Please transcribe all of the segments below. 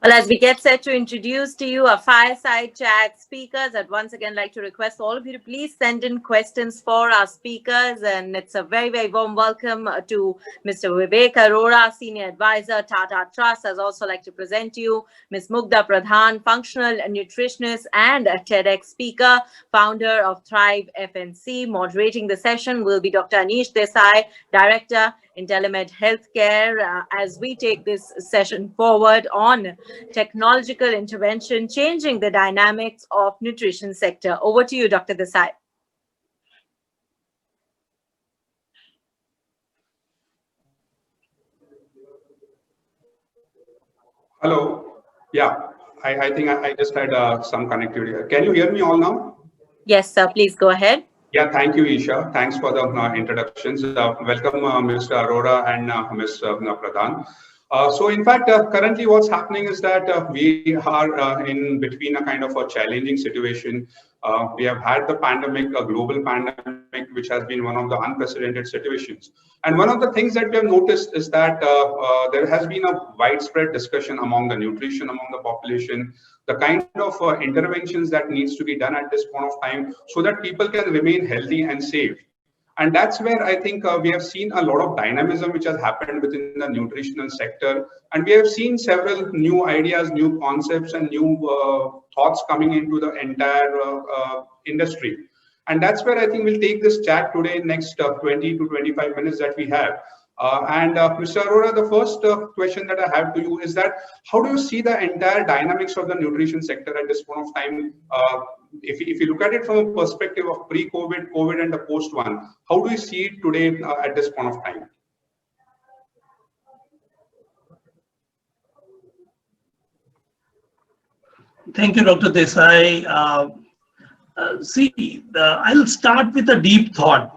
Well, as we get set to introduce to you our fireside chat speakers, I'd once again like to request all of you to please send in questions for our speakers. And it's a very, very warm welcome to Mr. Vivek Arora, Senior Advisor, Tata Trust. I'd also like to present to you Ms. Mugdha Pradhan, Functional Nutritionist and a TEDx speaker, founder of Thrive FNC. Moderating the session will be Dr. Anish Desai, Director, IntelliMed Healthcare, as we take this session forward on technological intervention changing the dynamics of nutrition sector. Over to you, Dr. Desai. Hello. Yeah, I think I just had some connectivity. Can you hear me all now? Yes, sir. Please go ahead. Yeah, thank you, Isha. Thanks for the introductions. Welcome, Mr. Arora and Ms. Pradhan. So, in fact, currently what's happening is that we are in between a kind of a challenging situation. We have had the pandemic, a global pandemic, which has been one of the unprecedented situations. And one of the things that we have noticed is that there has been a widespread discussion among the nutrition, among the population, the kind of interventions that needs to be done at this point of time so that people can remain healthy and safe. And that's where I think we have seen a lot of dynamism which has happened within the nutritional sector. And we have seen several new ideas, new concepts, and new thoughts coming into the entire industry. And that's where I think we'll take this chat today, next 20 to 25 minutes that we have. Mr. Arora, the first question that I have to you is that how do you see the entire dynamics of the nutrition sector at this point of time? If you look at it from a perspective of pre-COVID, COVID, and the post one, how do you see it today at this point of time? Thank you, Dr. Desai. I'll start with a deep thought.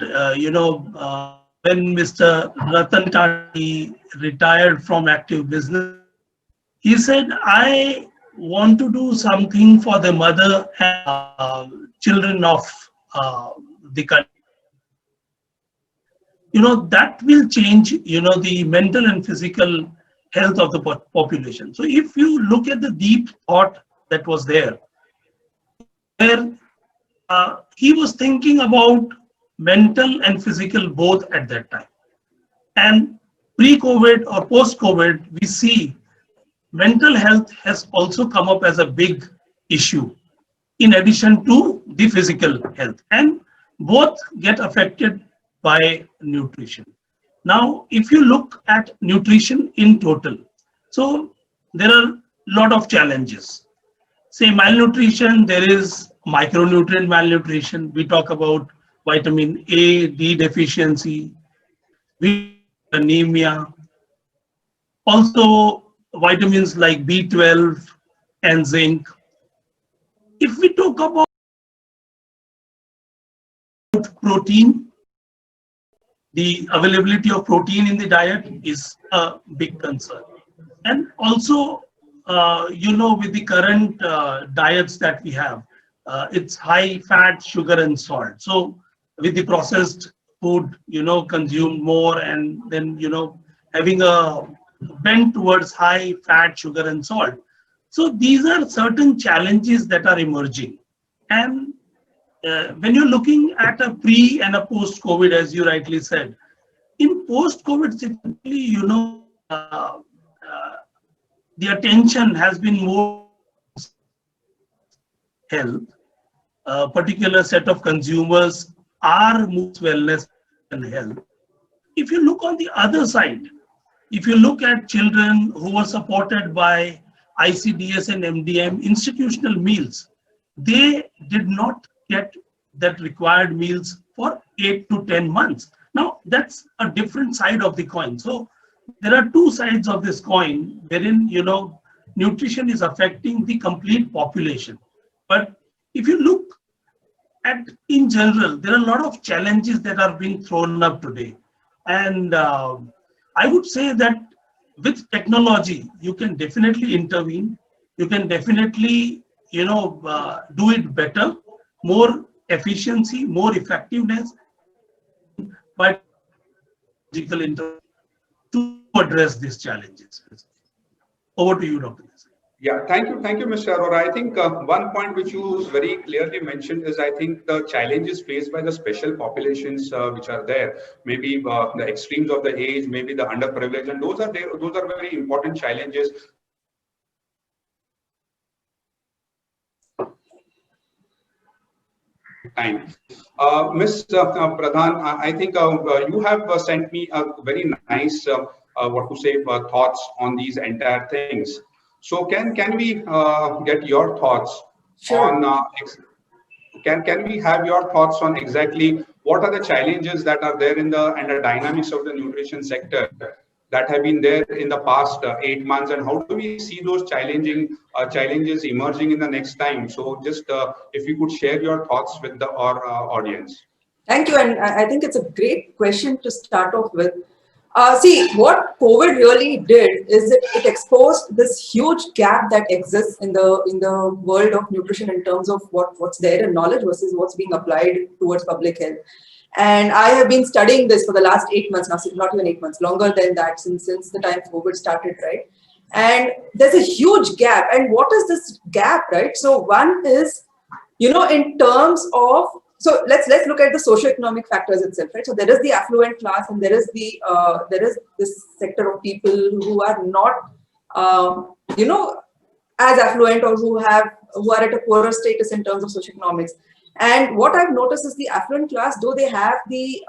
When Mr. Ratan Tata retired from active business, he said, I want to do something for the mother and children of the country. That will change, the mental and physical health of the population. So if you look at the deep thought that was there, where he was thinking about mental and physical both at that time. And pre-COVID or post-COVID, we see mental health has also come up as a big issue in addition to the physical health, and both get affected by nutrition. Now, if you look at nutrition in total, so there are a lot of challenges. Say malnutrition, there is micronutrient malnutrition. We talk about vitamin A, D deficiency, anemia, also vitamins like B12 and zinc. If we talk about protein, the availability of protein in the diet is a big concern. And also, with the current diets that we have, it's high fat, sugar, and salt. So with the processed food, consumed more, and then, having a bent towards high fat, sugar, and salt. So these are certain challenges that are emerging. And when you're looking at a pre and a post-COVID, as you rightly said, in post-COVID, typically, the attention has been more health. A particular set of consumers are more wellness and health. If you look on the other side, if you look at children who were supported by ICDS and MDM institutional meals, they did not get that required meals for 8 to 10 months. Now, that's a different side of the coin. So there are two sides of this coin wherein, nutrition is affecting the complete population. But if you look at in general, there are a lot of challenges that are being thrown up today. And I would say that with technology, you can definitely intervene. You can definitely, do it better, more efficiency, more effectiveness, but to address these challenges. Over to you, Dr. Desai. Yeah, thank you, Mr. Arora. I think one point which you very clearly mentioned is, I think, the challenges faced by the special populations which are there. Maybe the extremes of the age, maybe the underprivileged, and those are there. Those are very important challenges that we need to address time. Ms. Pradhan, I think you have sent me a very nice, what to say, thoughts on these entire things. So can we get your thoughts Sure. on can we have your thoughts on exactly what are the challenges that are there in the and the dynamics of the nutrition sector that have been there in the past 8 months, and how do we see those challenges emerging in the next time? So just if you could share your thoughts with the our audience. Thank you, and I think it's a great question to start off with. See, what COVID really did is it exposed this huge gap that exists in the world of nutrition in terms of what's there in knowledge versus what's being applied towards public health. And I have been studying this for the last 8 months now, not even 8 months, longer than that, since the time COVID started, right? And there's a huge gap. And what is this gap, right? So one is, in terms of, so let's look at the socioeconomic factors itself, right? So there is the affluent class, and there is this sector of people who are not, as affluent, or who are at a poorer status in terms of socioeconomics. And what I've noticed is the affluent class, though they have the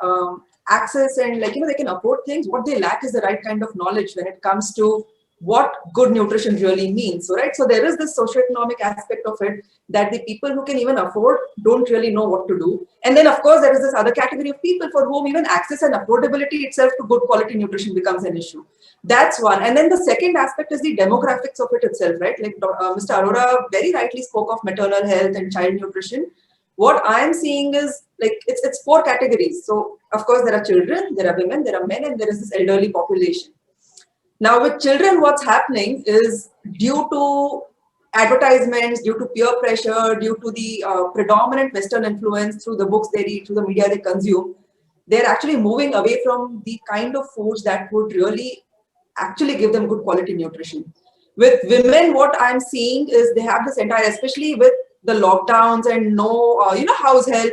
access and they can afford things, what they lack is the right kind of knowledge when it comes to what good nutrition really means. So, right, so there is this socioeconomic aspect of it that the people who can even afford don't really know what to do. And then, of course, there is this other category of people for whom even access and affordability itself to good quality nutrition becomes an issue. That's one. And then the second aspect is the demographics of it itself, right? Like Mr. Arora very rightly spoke of maternal health and child nutrition. What I'm seeing is it's four categories. So, of course, there are children, there are women, there are men, and there is this elderly population. Now, with children, what's happening is due to advertisements, due to peer pressure, due to the predominant Western influence through the books they read, through the media they consume, they're actually moving away from the kind of foods that would really actually give them good quality nutrition. With women, what I'm seeing is they have this entire, especially with the lockdowns and no, house help.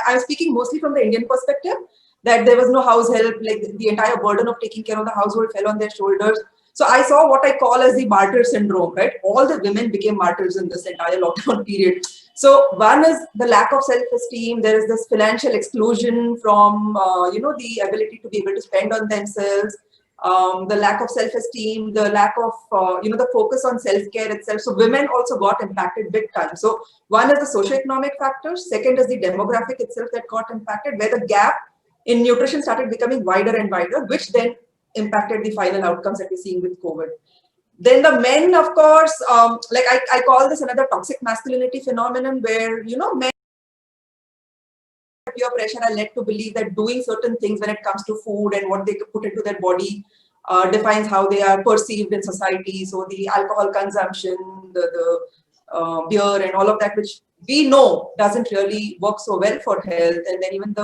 I'm speaking mostly from the Indian perspective, that there was no house help, like the entire burden of taking care of the household fell on their shoulders. So I saw what I call as the martyr syndrome, right? All the women became martyrs in this entire lockdown period. So one is the lack of self-esteem. There is this financial exclusion from, the ability to be able to spend on themselves. The lack of self-esteem, the lack of, the focus on self-care itself. So women also got impacted big time. So one is the socioeconomic factors. Second is the demographic itself that got impacted, where the gap in nutrition started becoming wider and wider, which then impacted the final outcomes that we're seeing with COVID. Then the men, of course, I call this another toxic masculinity phenomenon, where, men peer pressure are led to believe that doing certain things when it comes to food and what they put into their body defines how they are perceived in society. So the alcohol consumption, the beer and all of that, which we know doesn't really work so well for health. And then even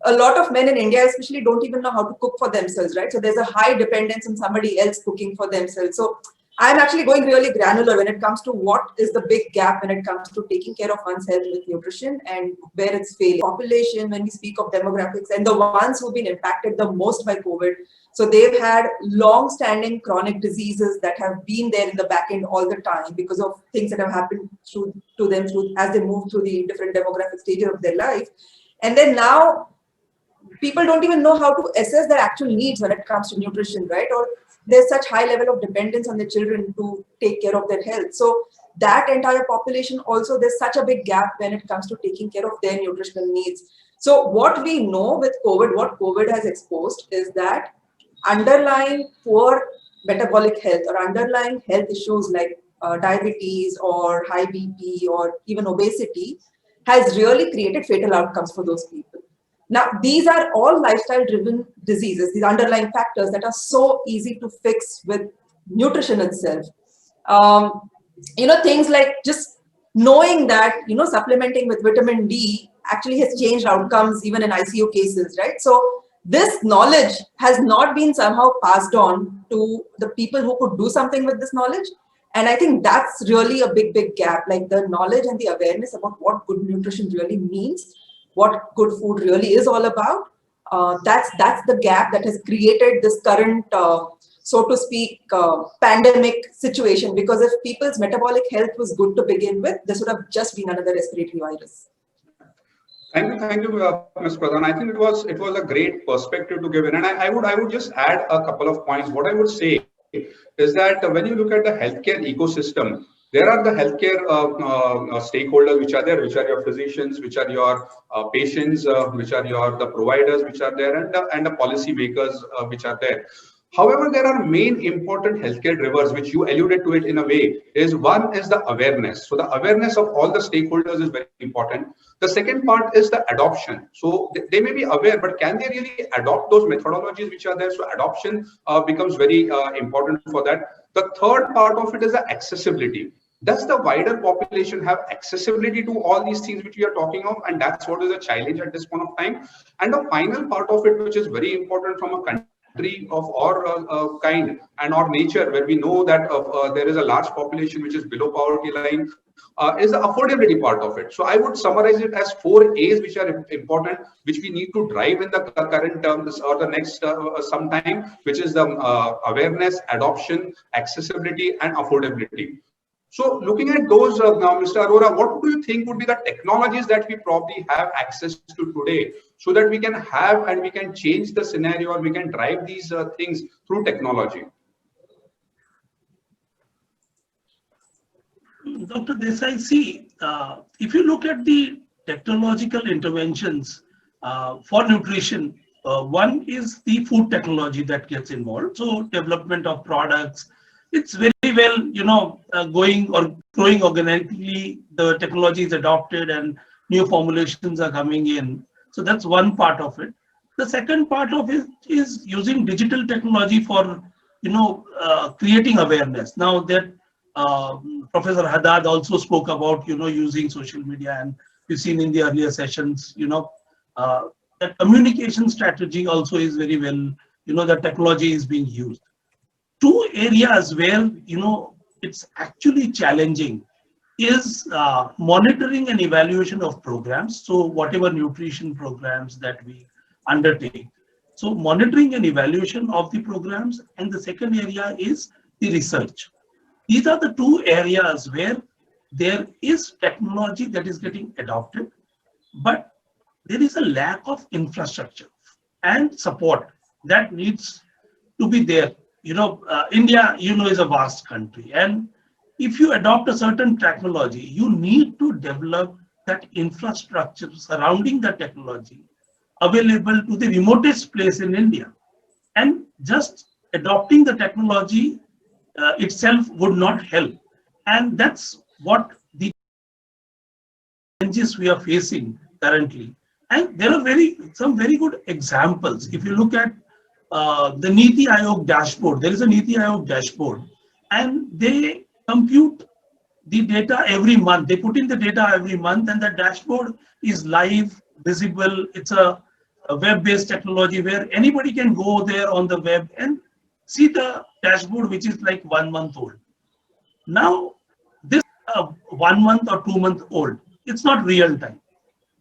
a lot of men in India especially don't even know how to cook for themselves, right? So there's a high dependence on somebody else cooking for themselves. So I'm actually going really granular when it comes to what is the big gap when it comes to taking care of one's health with nutrition and where it's failing. Population, when we speak of demographics, and the ones who've been impacted the most by COVID. So they've had long-standing chronic diseases that have been there in the back end all the time because of things that have happened to them as they move through the different demographic stages of their life. And then now, people don't even know how to assess their actual needs when it comes to nutrition, right? Or there's such high level of dependence on the children to take care of their health. So that entire population also, there's such a big gap when it comes to taking care of their nutritional needs. So what we know with COVID, what COVID has exposed is that underlying poor metabolic health or underlying health issues like diabetes or high BP or even obesity has really created fatal outcomes for those people. Now, these are all lifestyle-driven diseases, these underlying factors that are so easy to fix with nutrition itself. Things like just knowing that, supplementing with vitamin D actually has changed outcomes even in ICU cases, right? So this knowledge has not been somehow passed on to the people who could do something with this knowledge. And I think that's really a big gap, like the knowledge and the awareness about what good nutrition really means, what good food really is all about. That's the gap that has created this current, so to speak, pandemic situation. Because if people's metabolic health was good to begin with, this would have just been another respiratory virus. Thank you, Ms. Pradhan. I think it was a great perspective to give in, and I would just add a couple of points. What I would say is that when you look at the healthcare ecosystem, there are the healthcare stakeholders which are there, which are your physicians, which are your patients, which are the providers which are there, and the policy makers which are there. However, there are main important healthcare drivers, which you alluded to it in a way, is one is the awareness. So the awareness of all the stakeholders is very important. The second part is the adoption. So they may be aware, but can they really adopt those methodologies which are there? So adoption becomes very important for that. The third part of it is the accessibility. Does the wider population have accessibility to all these things which we are talking of? And that's what is a challenge at this point of time. And the final part of it, which is very important from a country of our kind and our nature, where we know that there is a large population which is below poverty line, is the affordability part of it. So I would summarize it as 4 A's which are important, which we need to drive in the current terms or the next some time, which is the awareness, adoption, accessibility, and affordability. So looking at those now, Mr. Arora, what do you think would be the technologies that we probably have access to today, so that we can have and we can change the scenario, or we can drive these things through technology? Dr. Desai, see, if you look at the technological interventions for nutrition, one is the food technology that gets involved. So development of products, it's very well, going or growing organically. The technology is adopted and new formulations are coming in. So that's one part of it. The second part of it is using digital technology for, creating awareness. Now that Professor Haddad also spoke about, using social media, and we've seen in the earlier sessions, that communication strategy also is very well, the technology is being used. 2 areas where, it's actually challenging is monitoring and evaluation of programs. So whatever nutrition programs that we undertake. So monitoring and evaluation of the programs. And the second area is the research. These are the 2 areas where there is technology that is getting adopted, but there is a lack of infrastructure and support that needs to be there. India, is a vast country. And if you adopt a certain technology, you need to develop that infrastructure surrounding the technology available to the remotest place in India. And just adopting the technology itself would not help. And that's what the challenges we are facing currently. And there are some very good examples. If you look at the Niti Aayog dashboard, there is a Niti Aayog dashboard, and they compute the data every month. They put in the data every month, and the dashboard is live, visible. It's a web-based technology where anybody can go there on the web and see the dashboard, which is like 1 month old. Now, this 1 month or 2 month old, it's not real time.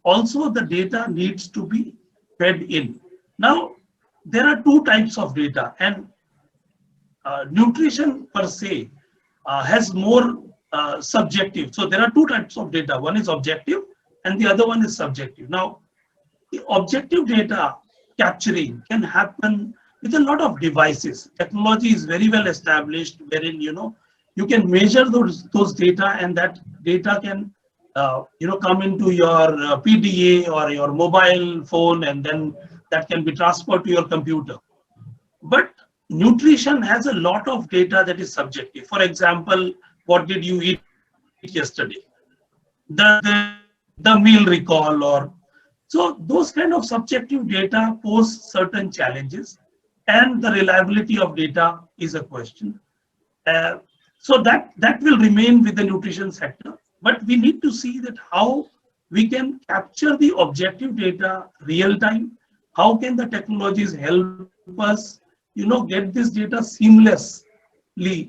Also, the data needs to be fed in. Now, there are 2 types of data, and nutrition per se has more subjective. So there are 2 types of data. One is objective and the other one is subjective. Now, the objective data capturing can happen with a lot of devices. Technology is very well established, wherein you can measure those data, and that data can come into your PDA or your mobile phone, and then that can be transferred to your computer. But nutrition has a lot of data that is subjective. For example, what did you eat yesterday? The meal recall, or so those kind of subjective data pose certain challenges, and the reliability of data is a question. So that will remain with the nutrition sector, but we need to see that how we can capture the objective data real time. How can the technologies help us, get this data seamlessly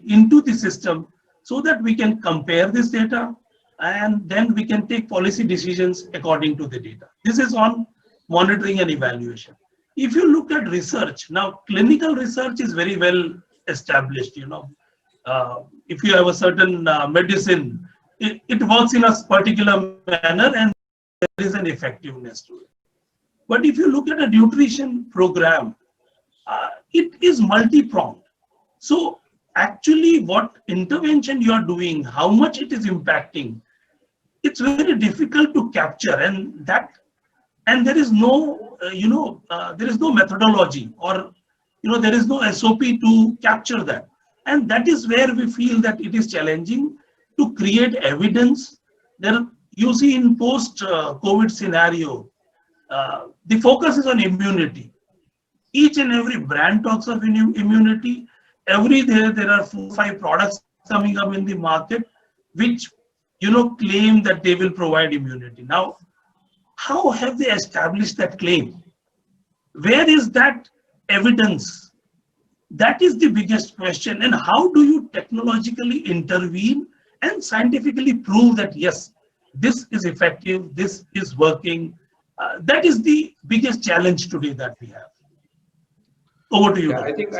into the system, so that we can compare this data and then we can take policy decisions according to the data. This is on monitoring and evaluation. If you look at research, now clinical research is very well established, if you have a certain medicine, it works in a particular manner and there is an effectiveness to it. But if you look at a nutrition program, it is multi-pronged. So actually what intervention you are doing, how much it is impacting, it's very difficult to capture, and there is no there is no methodology, or there is no SOP to capture that, and that is where we feel that it is challenging to create evidence. There you see in post COVID scenario, the focus is on immunity. Each and every brand talks of immunity. Every day there are 4-5 products coming up in the market which claim that they will provide immunity. Now, how have they established that claim? Where is that evidence? That is the biggest question. And how do you technologically intervene and scientifically prove that yes, this is effective, this is working? That is the biggest challenge today that we have. Over to you. Yeah, I think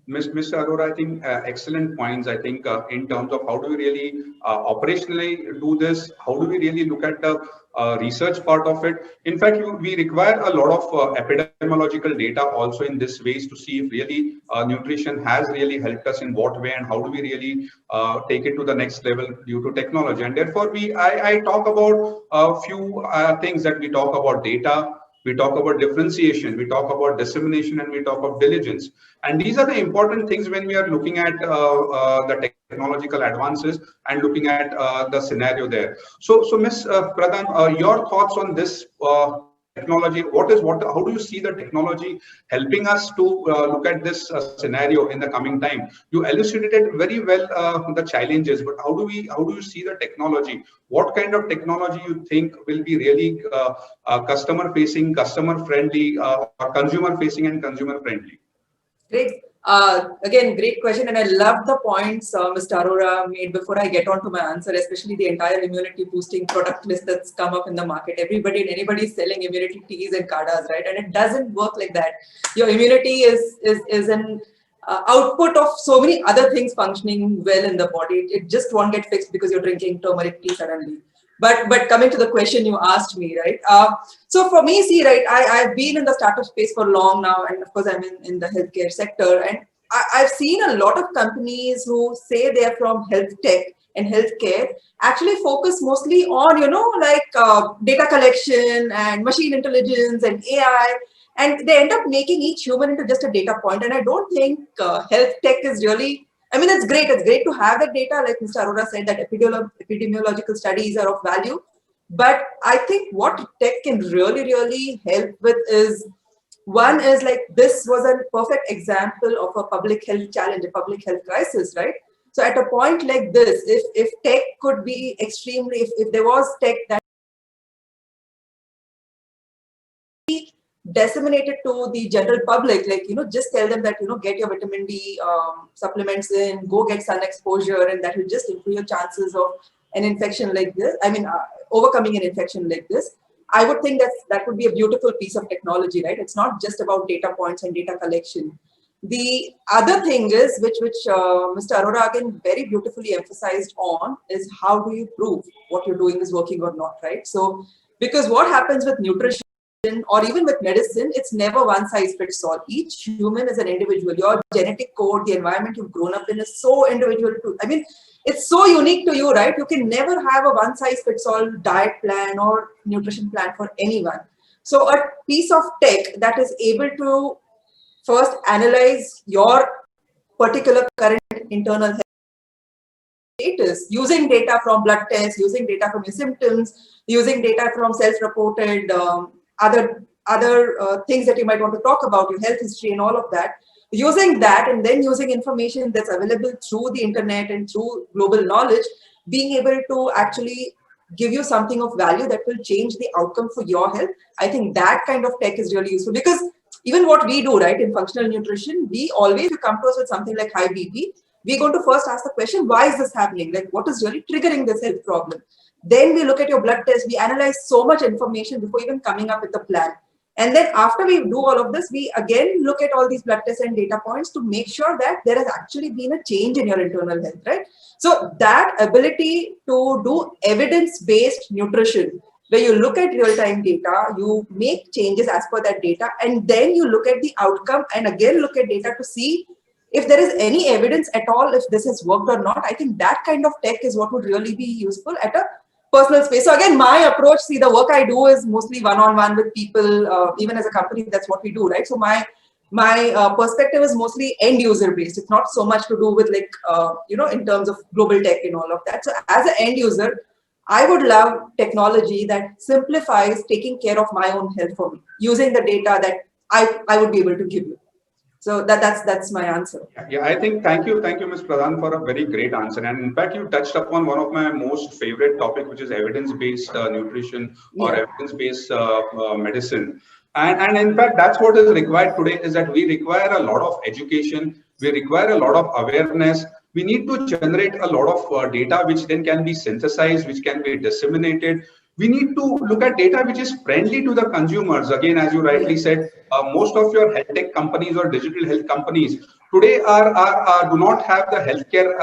Mr. Arora, I think excellent points. I think in terms of how do we really operationally do this, how do we really look at the research part of it. In fact, we require a lot of epidemiological data also in this ways to see if really nutrition has really helped us in what way and how do we really take it to the next level due to technology. And therefore, I talk about a few things that we talk about data. We talk about differentiation, we talk about dissemination, and we talk of diligence. And these are the important things when we are looking at the technological advances and looking at the scenario there. So Ms. Pradhan, your thoughts on this technology, how do you see the technology helping us to look at this scenario in the coming time? You elucidated very well the challenges, but how do you see the technology? What kind of technology you think will be really customer facing, customer friendly, or consumer facing and consumer friendly? Great. Again, great question. And I love the points Mr. Arora made before I get on to my answer, especially the entire immunity boosting product list that's come up in the market. Everybody and anybody is selling immunity teas and kadas, right? And it doesn't work like that. Your immunity is an output of so many other things functioning well in the body. It just won't get fixed because you're drinking turmeric tea suddenly. But coming to the question you asked me, right? So for me, see, right, I've been in the startup space for long now, and of course I'm in the healthcare sector, and I've seen a lot of companies who say they're from health tech and healthcare actually focus mostly on, data collection and machine intelligence and AI, and they end up making each human into just a data point. And I don't think health tech is really, I mean, it's great. It's great to have that data. Like Mr. Arora said, that epidemiological studies are of value. But I think what tech can really, really help with is, one is like, this was a perfect example of a public health challenge, a public health crisis, right? So at a point like this, if tech could be extremely, if there was tech that disseminated to the general public, like, just tell them that, get your vitamin D supplements in, go get sun exposure, and that will just improve your chances of an infection like this. I mean, overcoming an infection like this. I would think that would be a beautiful piece of technology, right? It's not just about data points and data collection. The other thing is, which Mr. Arora again very beautifully emphasized on, is how do you prove what you're doing is working or not, right? So, because what happens with nutrition, or even with medicine, it's never one size fits all. Each human is an individual. Your genetic code, the environment you've grown up in is so individual too. I mean, it's so unique to you, right? You can never have a one size fits all diet plan or nutrition plan for anyone. So a piece of tech that is able to first analyze your particular current internal health status, using data from blood tests, using data from your symptoms, using data from self-reported other things that you might want to talk about, your health history and all of that, using that, and then using information that's available through the internet and through global knowledge, being able to actually give you something of value that will change the outcome for your health. I think that kind of tech is really useful, because even what we do, right, in functional nutrition, we always, if you come to us with something like high BP, we're going to first ask the question, why is this happening? Like, what is really triggering this health problem? Then we look at your blood test. We analyze so much information before even coming up with a plan. And then after we do all of this, we again look at all these blood tests and data points to make sure that there has actually been a change in your internal health, right? So that ability to do evidence-based nutrition, where you look at real-time data, you make changes as per that data, and then you look at the outcome and again look at data to see if there is any evidence at all if this has worked or not. I think that kind of tech is what would really be useful at a personal space. So again, my approach, see, the work I do is mostly one-on-one with people, even as a company, that's what we do, right? So my perspective is mostly end user based. It's not so much to do with like, in terms of global tech and all of that. So as an end user, I would love technology that simplifies taking care of my own health for me, using the data that I would be able to give you. So that's my answer. Yeah, I think thank you, Ms. Pradhan, for a very great answer. And in fact, you touched upon one of my most favorite topic, which is evidence-based nutrition or evidence-based medicine. And in fact, that's what is required today, is that we require a lot of education, we require a lot of awareness. We need to generate a lot of data, which then can be synthesized, which can be disseminated. We need to look at data which is friendly to the consumers. Again, as you rightly said, most of your health tech companies or digital health companies today do not have the healthcare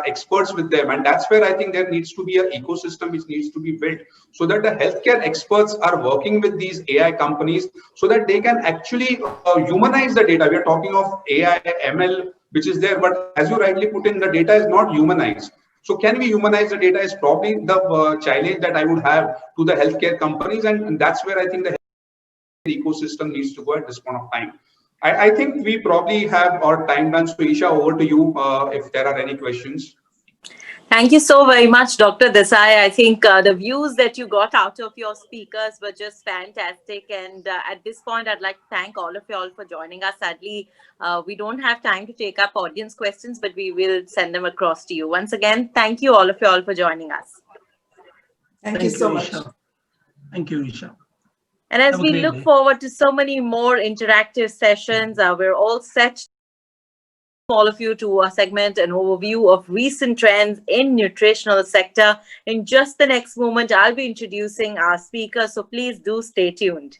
experts with them. And that's where I think there needs to be an ecosystem which needs to be built so that the healthcare experts are working with these AI companies so that they can actually humanize the data. We are talking of AI, ML, which is there, but as you rightly put in, the data is not humanized. So can we humanize the data is probably the challenge that I would have to the healthcare companies. And that's where I think the ecosystem needs to go at this point of time. I think we probably have our time done. So Isha, over to you if there are any questions. Thank you so very much, Dr. Desai. I think the views that you got out of your speakers were just fantastic. And at this point, I'd like to thank all of you all for joining us. Sadly, we don't have time to take up audience questions, but we will send them across to you. Once again, thank you all of you all for joining us. Thank you so much. Isha. Thank you, Isha. And as we look forward to so many more interactive sessions, we're all set all of you to a segment, an overview of recent trends in nutritional sector. In just the next moment, I'll be introducing our speaker, so please do stay tuned.